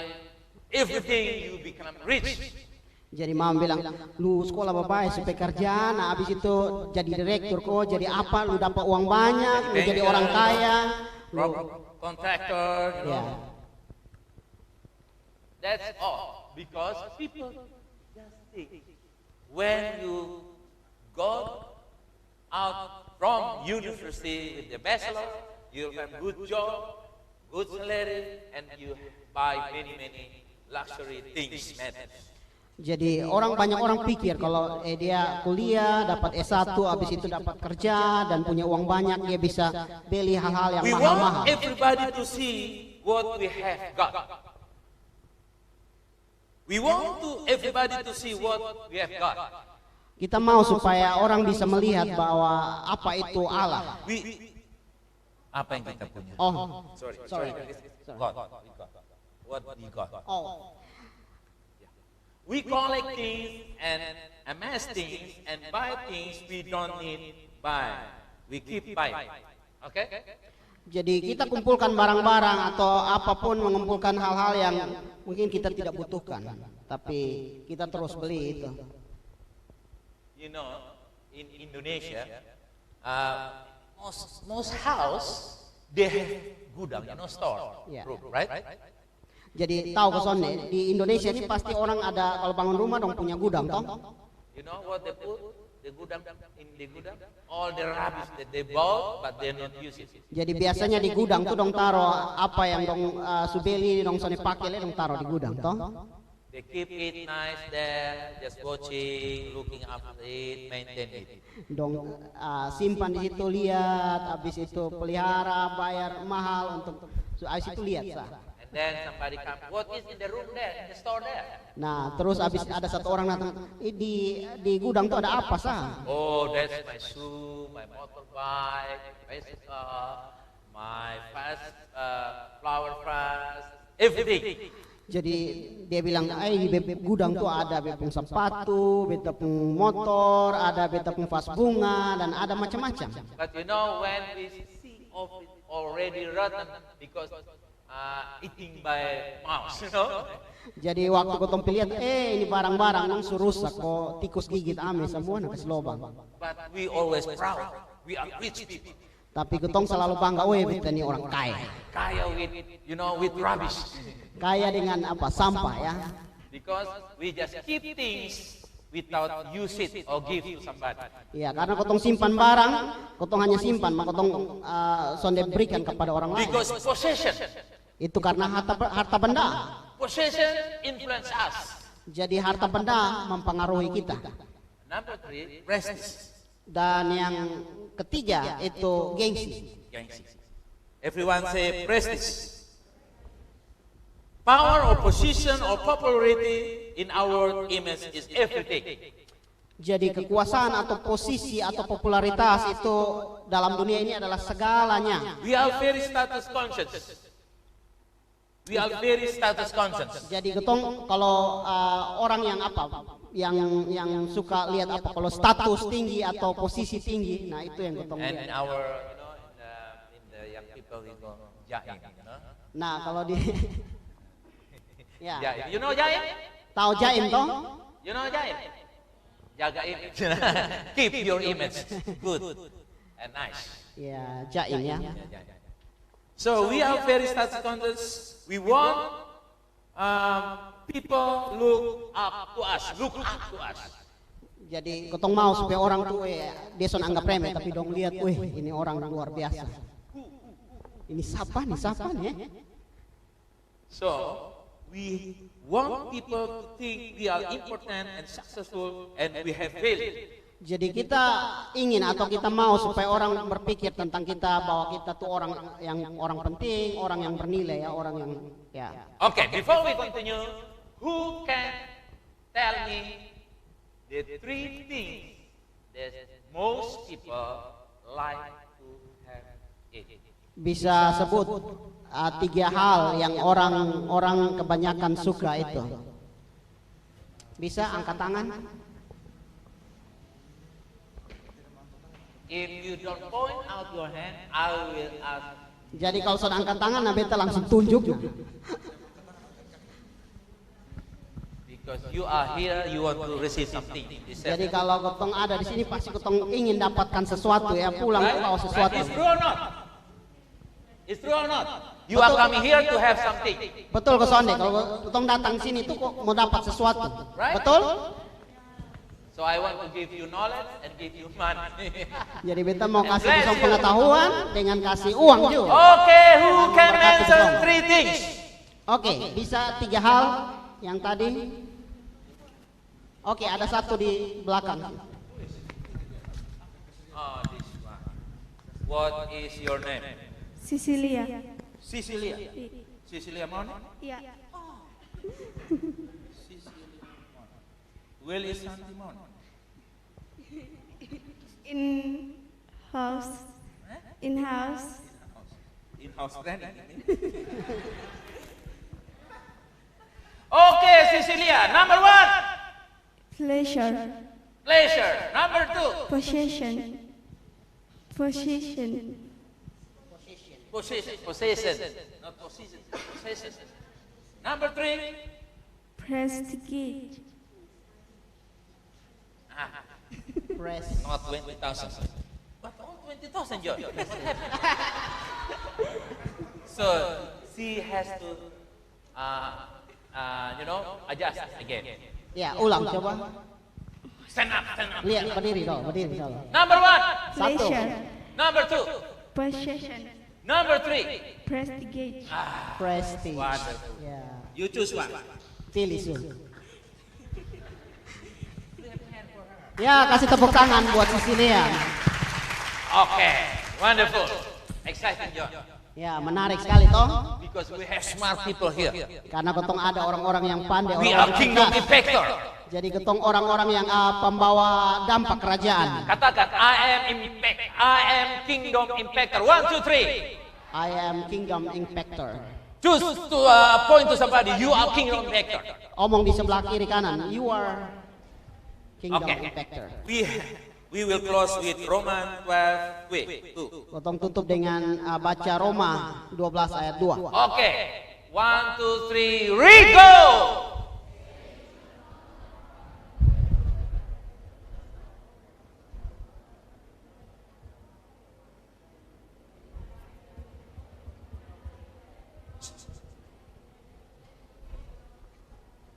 everything, you become rich. Jadi mama bilang, lu sekolah bapak supaya kerja, nah abis itu jadi direktur kok, jadi apa, lu dapat uang banyak, lu jadi orang kaya, contractor, you know. That's all, because people just think when you got out from university with the bachelor, you'll have good job, good salary, and you buy many luxury things, man. Jadi banyak orang pikir kalau dia kuliah dapat S1 habis itu dapat kerja dan punya uang banyak dia bisa beli hal-hal yang We mahal-mahal. want everybody to see what we have got. We want everybody to see what we have got. Kita mau supaya orang bisa melihat bahwa apa itu Allah. Apa yang kita punya? Oh, Sorry. God. What we got. oh. We collect things and amass things and buy things we don't need buy. We keep buying. Okay? Jadi kita kumpulkan barang-barang atau apapun mengumpulkan hal-hal yang mungkin kita tidak butuhkan, tapi kita terus beli itu. You know, in Indonesia, most house they have gudang, store, Yeah. right? Jadi tahu kesone di Indonesia ini pasti orang ada kalau bangun rumah dong punya gudang toh. You know what they put? The gudang in the gudang, all the rubbish that they bought but they not use it. Jadi biasanya di gudang tuh dong taro apa yang dong subeli dong sone pakai le dong taro di gudang toh. They keep it nice there, just watching, looking after it, maintain it. Dong simpan di situ lihat, habis itu pelihara, bayar mahal untuk habis itu lihat sah. And then somebody come, what is in the room there, in the store there? Nah, terus habis ada satu orang datang, di gudang tuh ada apa sah? Oh, that's my shoe, my motorbike, bicycle, my fast flower vase, everything. Jadi dia bilang, di gudang tuh ada bepung sepatu, bepung motor, ada bepung vas bunga, dan ada macam-macam. But you know when we see of it already rotten because eating by mouse, you know. Jadi waktu kotong lihat, ini barang-barang langsung rusak kok tikus gigit ame semua nak kasih lobang. But we always proud, we are rich people. Tapi kotong selalu bangga, kita ini orang kaya. Kaya with, you know, with rubbish. Kaya dengan apa? Sampah ya. Because we just keep things without use it or give to somebody. Iya, karena kotong simpan barang, kotong hanya simpan, maka kotong sonde berikan kepada orang lain. Because possession. Itu karena harta benda. Possession influence us. Jadi harta benda mempengaruhi kita. Number 3, prestige. Dan yang ketiga itu gengsi. Everyone say prestige. Power or position or popularity in our image is everything. Jadi kekuasaan atau posisi atau popularitas itu dalam dunia ini adalah segalanya. We are very status conscious. We are very status conscious. Jadi ketong kalau orang yang yang suka lihat apa kalau status tinggi atau posisi tinggi, nah itu yang ketong And lihat. our, you know, in the young people we go jaim, you know. Nah kalau di ya Jaim. You know jaim? tahu jaim toh? You know jaim? Jaga image. Keep your image good and nice. Ya jaim ya. So we are very status conscious. We want people look up to us. Jadi ketong mau supaya orang tuh dia son anggap remeh tapi dong lihat, ini orang luar biasa. Ini siapa nih? So we want people to think we are important and successful and we have value. Jadi kita ingin atau kita mau supaya orang berpikir tentang kita bahwa kita tuh orang penting, orang yang bernilai ya, orang yang ya. Okay, before we continue, who can tell me the 3 things that most people like to have it? Bisa sebut 3 hal yang orang kebanyakan suka itu. Bisa angkat tangan? If you don't point out your hand, I will ask. Jadi kalau sudah angkat tangan, beta langsung tunjuk. Because you are here, you want to receive something. Jadi kalau ketong ada di sini pasti ketong ingin dapatkan sesuatu ya, pulang bawa sesuatu. It's true or not? It's true or not? You are coming here to have something. Betul kesonde, kalau ketong datang sini tuh kok mau dapat sesuatu. Right? Betul? So I want to give you knowledge and give you money. Jadi beta mau kasih pisau pengetahuan dengan kasih uang juga. Okay, who can Berkati mention pisau. 3 things? Oke, bisa 3 hal yang tadi. Oke, ada satu di belakang. Oh, this one. What is your name? Cecilia. Cecilia. Cecilia Mon? Iya. Will is Santi Mon? In house. In house. In-house training. Okay, Cecilia. Number 1. Pleasure. Pleasure. Number 2. Possession. Possession. Possession. Possession. Not possession. Possession. Number 3. Prestige. Press. Not 20,000. But all 20,000, John. What happened? So she has to, adjust again. Ya, ulang coba. Stand up, stand up. Lihat berdiri dong, berdiri dong. Number 1. Satu. Pleasure. Number 2. Possession. Number 3. Prestige. Prestige. Wonderful. Ya, You choose one. pilih Sul. Ya, kasih tepuk tangan buat Cecilia. Okay, wonderful. Exciting, John. Ya, menarik sekali toh. Because we have smart people here. Karena ketong ada orang-orang yang pandai, We are orang-orang kingdom cerdas. impactor. Jadi ketong orang-orang yang pembawa dampak kerajaan. Katakan, I am kingdom impactor. 1, 2, 3. I am kingdom impactor. Choose to point to somebody. You are kingdom impactor. Omong di sebelah kiri kanan. You are kingdom Okay. impactor. We will close with Romans 12. Wait, 2. Ketong tutup dengan baca Roma 12 ayat 2. Okay. 1, 2, 3. Read, go.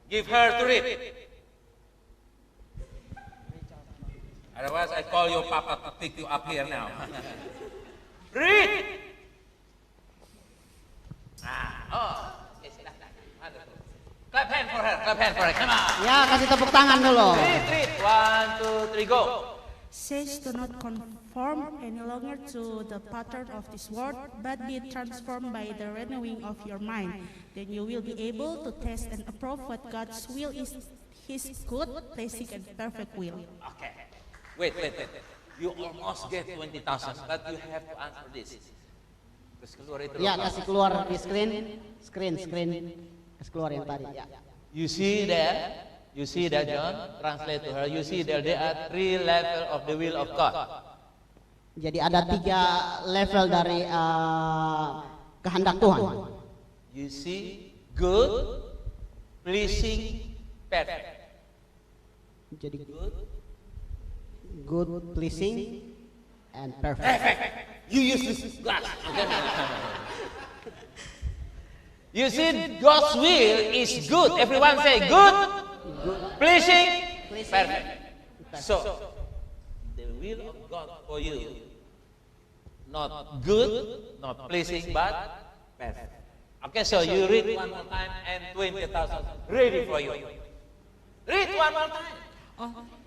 Give her to read. Otherwise, I call your papa to pick you up here now. Read. Okay, silahkan. Wonderful. Clap hand for her. Clap hand for her. Come on. Ya, kasih tepuk tangan dulu. Read. 1, 2, 3, go. Says, do not conform any longer to the pattern of this world, but be transformed by the renewing of your mind. Then you will be able to test and approve what God's will is, His good, pleasing, and perfect will. Okay. Wait. You almost get 20,000, but you have to answer this. Terus keluar itu. Ya, kasih keluar di screen. Kasih keluar yang tadi. Ya. You see that? You see that, John? Translate to her. You see that there are 3 levels of the will of God. Jadi ada 3 level dari kehendak Tuhan. You see, good, pleasing, perfect. Jadi good, pleasing, and perfect. You use this glass. Okay? You see, God's will is good. Everyone say good, pleasing, perfect. So, the will of God for you, not good, not pleasing, but perfect. Okay, so you read one more time and 20,000 ready for you. Read one more time.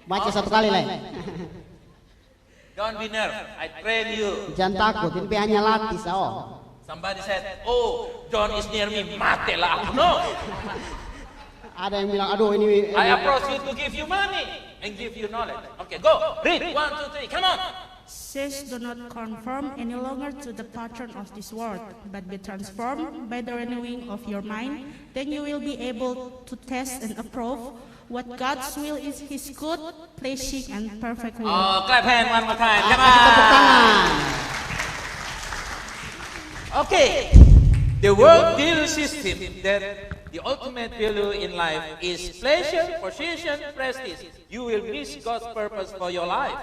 Baca satu kali lah. Don't be nervous. I train you. Jangan takut, ini hanya latih sao. Somebody said, oh, John is near me, mati lah aku. No. Ada yang bilang, aduh ini. I approach you to give you money and give you knowledge. Okay, go. Read. 1, 2, 3. Come on. Says, do not conform any longer to the pattern of this world, but be transformed by the renewing of your mind. Then you will be able to test and approve what God's will is, His good, pleasing, and perfect will. Oh, clap hand one more time. Come Kasih tepuk tangan. on. Okay. The world value system that the ultimate value in life is pleasure, possession, prestige. You will miss God's purpose for your life.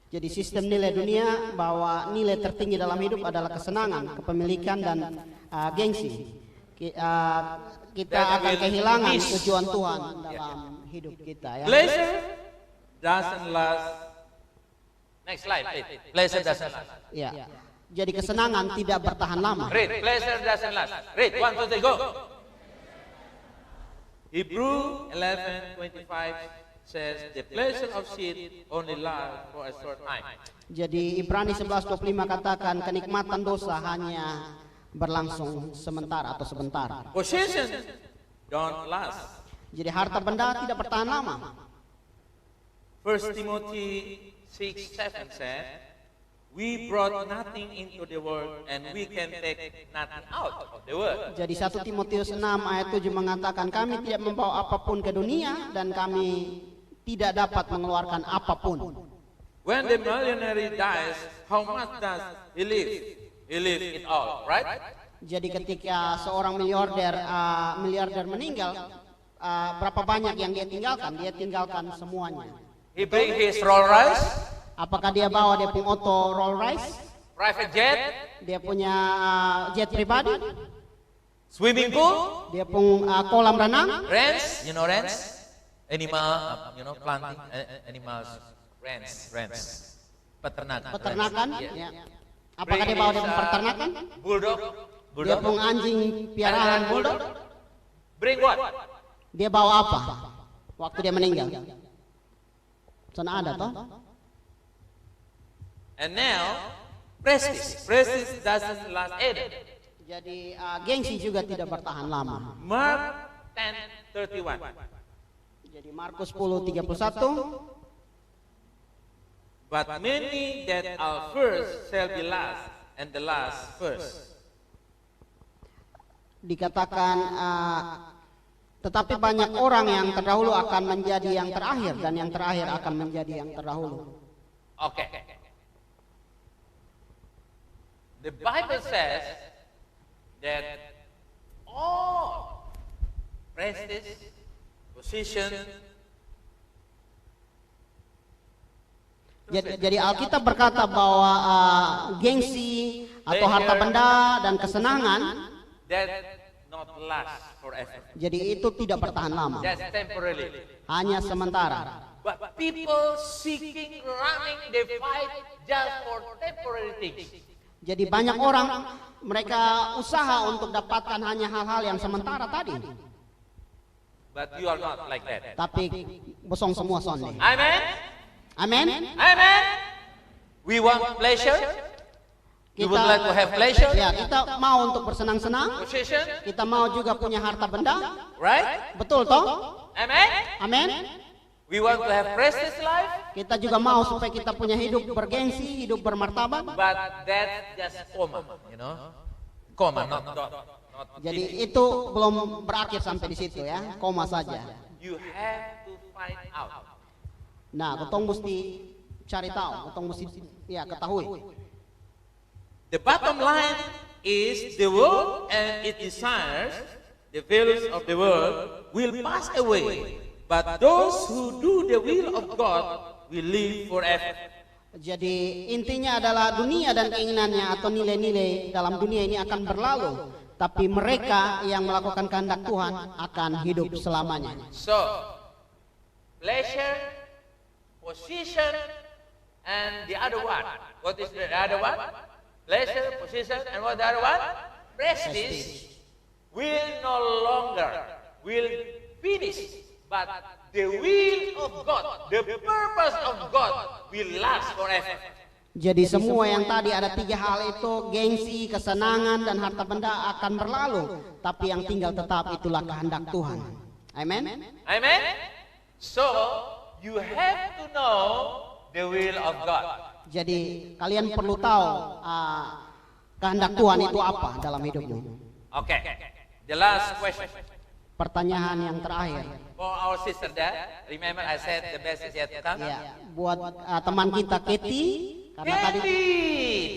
Jadi sistem nilai dunia bahwa nilai tertinggi dalam hidup adalah kesenangan, kepemilikan, dan gengsi. Kita akan kehilangan tujuan Tuhan dalam hidup kita. Ya. Pleasure, doesn't last. Next slide, please. Pleasure doesn't last. Ya. Jadi kesenangan tidak bertahan lama. Read. Pleasure doesn't last. Read. 1, 2, 3, go. Hebrew 11:25 says the pleasure of sin only lasts for a short time. Jadi Ibrani 11:25 katakan kenikmatan dosa hanya berlangsung sementara atau sebentar. Possession don't last. Jadi harta benda tidak bertahan lama. 1 Timothy 6:7 says, we brought nothing into the world and we can take nothing out of the world. Jadi 1 Timotius 6 ayat 7 mengatakan kami tidak membawa apapun ke dunia dan kami tidak dapat mengeluarkan apapun. When the millionaire dies, how much does he leave? He leaves it all, right? Jadi ketika seorang miliarder meninggal, berapa banyak yang dia tinggalkan? Dia tinggalkan semuanya. He bring his Rolls Royce. Apakah dia bawa dia punya auto Rolls Royce? Private jet. Dia punya jet pribadi? Swimming pool. Dia punya kolam renang? Ranch, you know ranch? Animal, planting animals. Ranch. Peternakan. Ya. Apakah dia bawa dia peternakan? Bulldog. Dia punya anjing piaraan bulldog? Bring what? Dia bawa apa waktu dia meninggal? Sana ada toh? And now, prestige doesn't last either. Jadi gengsi juga tidak bertahan lama. Mark 10:31. Jadi Markus 10:31. But many that are first shall be last, and the last first. Dikatakan, tetapi banyak orang yang terdahulu akan menjadi yang terakhir dan yang terakhir akan menjadi yang terdahulu. Okay. The Bible says that all prestige, position. Jadi Alkitab berkata bahwa gengsi atau harta benda dan kesenangan that not last forever. Jadi itu tidak bertahan lama. That's temporary. Hanya sementara. But people seeking, running, they fight just for temporary things. Jadi banyak orang mereka usaha untuk dapatkan hanya hal-hal yang sementara tadi. But you are not like that. Tapi bosong semua sonde. Amen. Amen. Amen. We want pleasure. You would like to have pleasure. Ya, kita mau untuk bersenang-senang. Possession. Kita mau juga punya harta benda. Right? Betul toh? Amen. Amen. We want to have prestige life. Kita juga mau supaya kita punya hidup bergengsi, hidup bermartabat. But that's just coma, Coma, not. Jadi itu belum berakhir sampai di situ ya, koma saja. You have to find out. Nah, ketong mesti cari tahu, ketong mesti ketahui. The bottom line is the world and its desires, the values of the world will pass away. But those who do the will of God will live forever. Jadi intinya adalah dunia dan keinginannya atau nilai-nilai dalam dunia ini akan berlalu, tapi mereka yang melakukan kehendak Tuhan akan hidup selamanya. So, pleasure, position, and the other one. What is the other one? Pleasure, position, and what the other one? Prestige will no longer finish. But the will of God, the purpose of God will last forever. Jadi semua yang tadi ada tiga hal itu, gengsi, kesenangan, dan harta benda akan berlalu. Tapi yang tinggal tetap itulah kehendak Tuhan. Amen? Amen? So, you have to know the will of God. Jadi kalian perlu tahu kehendak Tuhan itu apa dalam hidupmu. Okay. The last question. Pertanyaan yang terakhir. For our sister there, remember I said the best is yet to come? Ya, buat teman kita Katie, karena tadi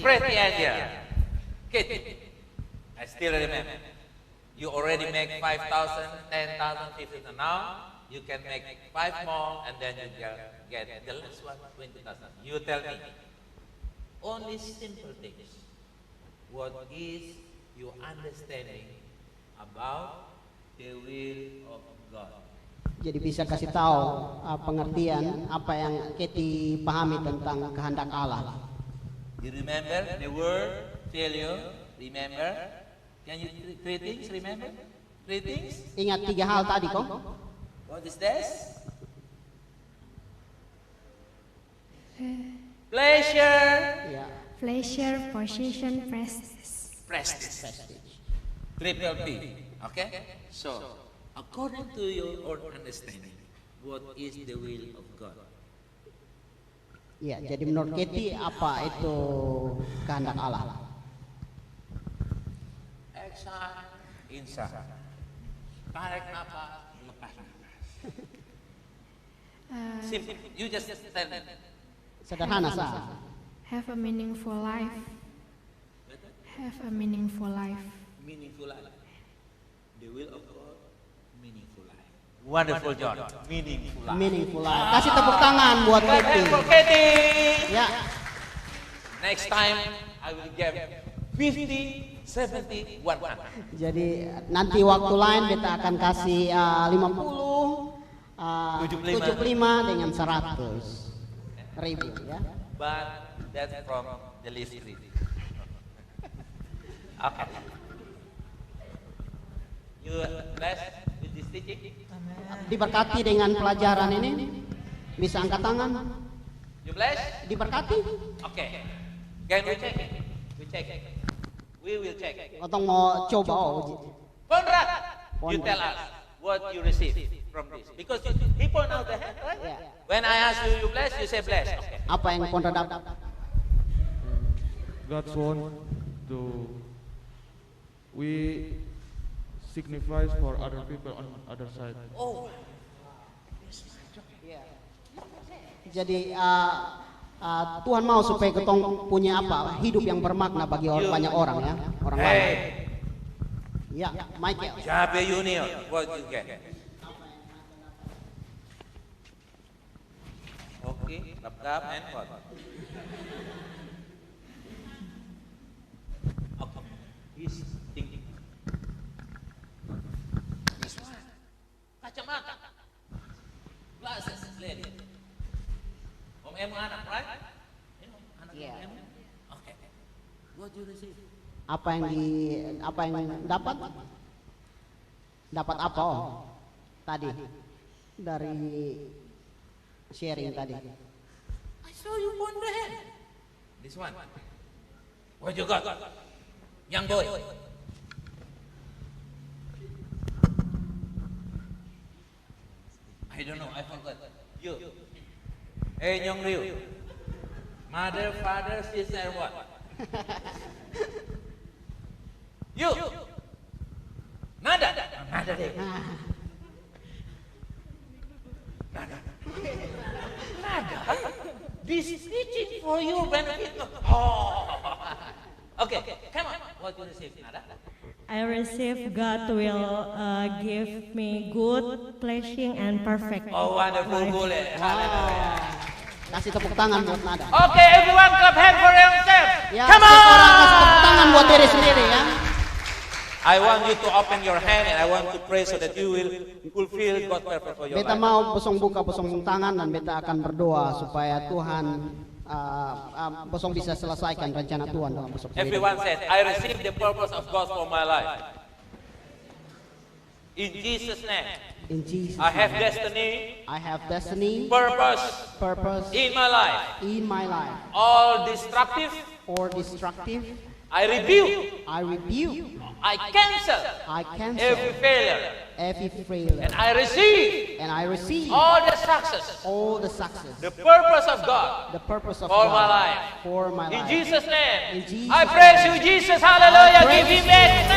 pretty idea. Katie, I still remember. You already make 5,000, 10,000, 15,000. Now you can make 5 more, and then you get the last one, 20,000. You tell me. Only simple things. What is your understanding about the will of God? Jadi bisa kasih tahu pengertian apa yang Katie pahami tentang kehendak Allah. You remember the word failure? Remember? Can you three things remember? Three things? Ingat 3 hal tadi kok. What is this? Pleasure. Ya. Pleasure, possession, prestige. Prestige. Triple P. Okay? So, according to your own understanding, what is the will of God? Ya, jadi menurut Katie apa itu kehendak Allah? Exhale, inside. Tarik nafas, lepas nafas. Simple. You just tell me. Sederhana sah. Have a meaningful life. Have a meaningful life. Meaningful life. The will of God, meaningful life. Wonderful John. Meaningful life. Meaningful life. Kasih tepuk tangan buat Katie. For Katie. Ya. Next time I will give 50, 70, 100. Jadi nanti waktu lain kita akan kasih 50, 75 dengan 100.000 ya. But that's from the list 3. Okay. You blessed with this teaching? Diberkati dengan pelajaran ini. Bisa angkat tangan. You blessed? Diberkati. Okay. Can we check it? We check it. We will check it. Otong mau coba. Conrad, you tell us what you receive from this. Because he point out the hand, right? Yeah. When I ask you, you bless, you say bless. Okay. Apa yang Konrad dapat? God's want to we signifies for other people on other side. Oh. Jadi Tuhan mau supaya ketong punya apa? Hidup yang bermakna bagi banyak orang ya, orang lain. Ya, Michael. Jabe Junior, what you get? Okay, lap and what? Okay, he's thinking. This one, kacamata, glasses, lady. Om Emu anak, right? Anak Yeah. Om Emu. Okay. What you receive? Apa yang dapat? Dapat apa tadi dari sharing tadi? I saw you on the head. This one. What you got? Young boy. I don't know. I forgot. You. Hey, Nyong Liu. Mother, father, sister, what? You. Nada. Nada deh. Nada. Nada. This is teaching for you benefit. Oh. Okay, come on. What you receive, Nada? I receive God will give me good, pleasing, and perfect. Oh, wonderful, boleh. Hallelujah. Kasih tepuk tangan buat Nada. Okay, everyone clap hand for yourself. Ya, Come setiap on. orang kasih tepuk tangan buat diri sendiri ya. I want you to open your hand and I want to pray so that you will fulfill God's purpose for your Beta life. mau bosong tangan dan beta akan berdoa supaya Tuhan bosong bisa selesaikan rencana Tuhan dalam bosong. Everyone says, I receive the purpose of God for my life. In Jesus' name. In Jesus' I have name. destiny. I have destiny. Purpose. In my life. In my life. All destructive. Or destructive. I rebuke. I rebuke. I cancel. I cancel. Every failure. Every failure. And I receive. And I receive. All the success. All the success. The purpose of God. The purpose of for God. my life. For my In life. Jesus' name. In Jesus' I praise you, Jesus. Hallelujah. I Give praise him 8